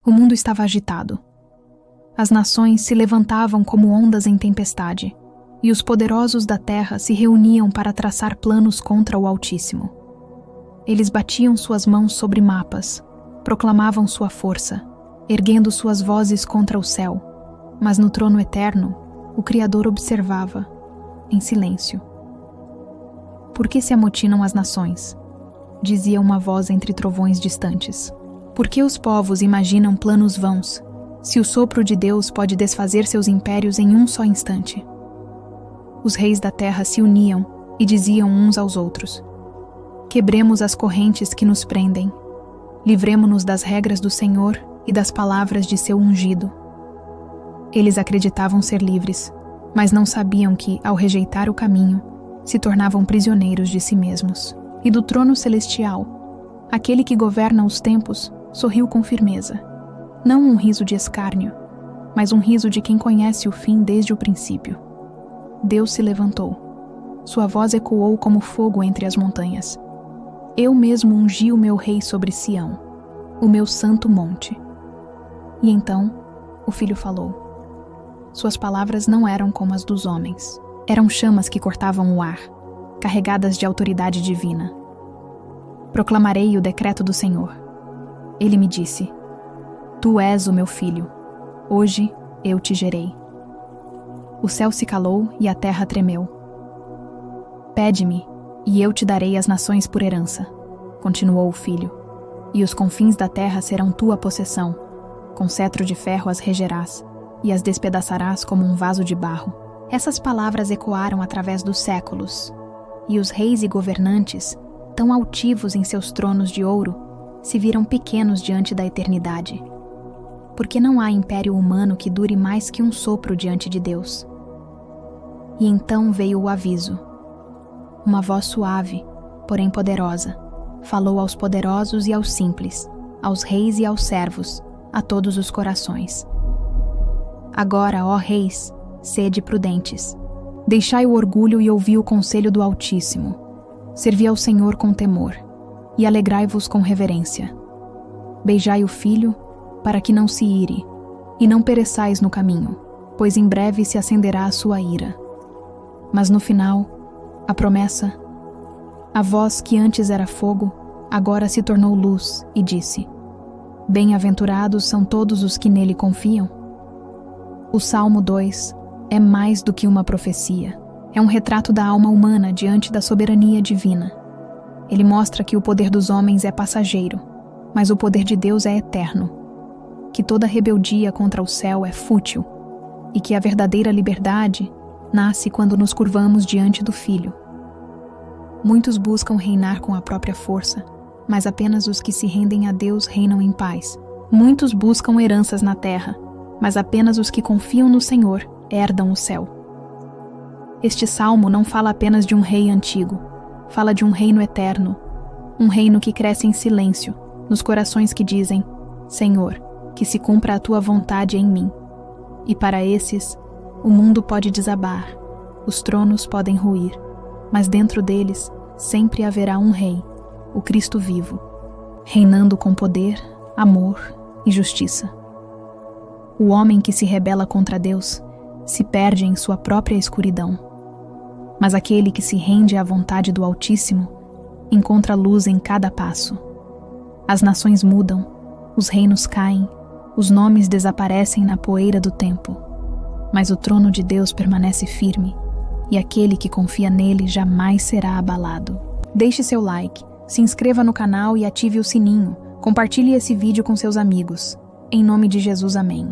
O mundo estava agitado. As nações se levantavam como ondas em tempestade, e os poderosos da terra se reuniam para traçar planos contra o Altíssimo. Eles batiam suas mãos sobre mapas, proclamavam sua força, erguendo suas vozes contra o céu, mas no trono eterno, o Criador observava, em silêncio. Por que se amotinam as nações? Dizia uma voz entre trovões distantes. Por que os povos imaginam planos vãos, se o sopro de Deus pode desfazer seus impérios em um só instante? Os reis da terra se uniam e diziam uns aos outros: quebremos as correntes que nos prendem, livremo-nos das regras do Senhor e das palavras de seu ungido. Eles acreditavam ser livres, mas não sabiam que, ao rejeitar o caminho, se tornavam prisioneiros de si mesmos. E do trono celestial, aquele que governa os tempos sorriu com firmeza, não um riso de escárnio, mas um riso de quem conhece o fim desde o princípio. Deus se levantou. Sua voz ecoou como fogo entre as montanhas. Eu mesmo ungi o meu rei sobre Sião, o meu santo monte. E então, o filho falou. Suas palavras não eram como as dos homens. Eram chamas que cortavam o ar, carregadas de autoridade divina. Proclamarei o decreto do Senhor. Ele me disse: Tu és o meu filho. Hoje eu te gerei. O céu se calou e a terra tremeu. Pede-me, e eu te darei as nações por herança, continuou o filho, e os confins da terra serão tua possessão. Com cetro de ferro as regerás, e as despedaçarás como um vaso de barro. Essas palavras ecoaram através dos séculos, e os reis e governantes, tão altivos em seus tronos de ouro, se viram pequenos diante da eternidade. Porque não há império humano que dure mais que um sopro diante de Deus. E então veio o aviso. Uma voz suave, porém poderosa, falou aos poderosos e aos simples, aos reis e aos servos, a todos os corações. Agora, ó reis, sede prudentes. Deixai o orgulho e ouvi o conselho do Altíssimo. Servi ao Senhor com temor, e alegrai-vos com reverência. Beijai o filho, para que não se ire, e não pereçais no caminho, pois em breve se acenderá a sua ira. Mas no final, a promessa, a voz que antes era fogo, agora se tornou luz, e disse: Bem-aventurados são todos os que nele confiam. O Salmo 2 é mais do que uma profecia. É um retrato da alma humana diante da soberania divina. Ele mostra que o poder dos homens é passageiro, mas o poder de Deus é eterno. Que toda rebeldia contra o céu é fútil, e que a verdadeira liberdade nasce quando nos curvamos diante do Filho. Muitos buscam reinar com a própria força, mas apenas os que se rendem a Deus reinam em paz. Muitos buscam heranças na terra, mas apenas os que confiam no Senhor herdam o céu. Este salmo não fala apenas de um rei antigo, fala de um reino eterno, um reino que cresce em silêncio, nos corações que dizem: Senhor, que se cumpra a tua vontade em mim. E para esses, o mundo pode desabar, os tronos podem ruir, mas dentro deles sempre haverá um rei, o Cristo vivo, reinando com poder, amor e justiça. O homem que se rebela contra Deus se perde em sua própria escuridão, mas aquele que se rende à vontade do Altíssimo encontra luz em cada passo. As nações mudam, os reinos caem, os nomes desaparecem na poeira do tempo, mas o trono de Deus permanece firme, e aquele que confia nele jamais será abalado. Deixe seu like, se inscreva no canal e ative o sininho. Compartilhe esse vídeo com seus amigos. Em nome de Jesus, amém.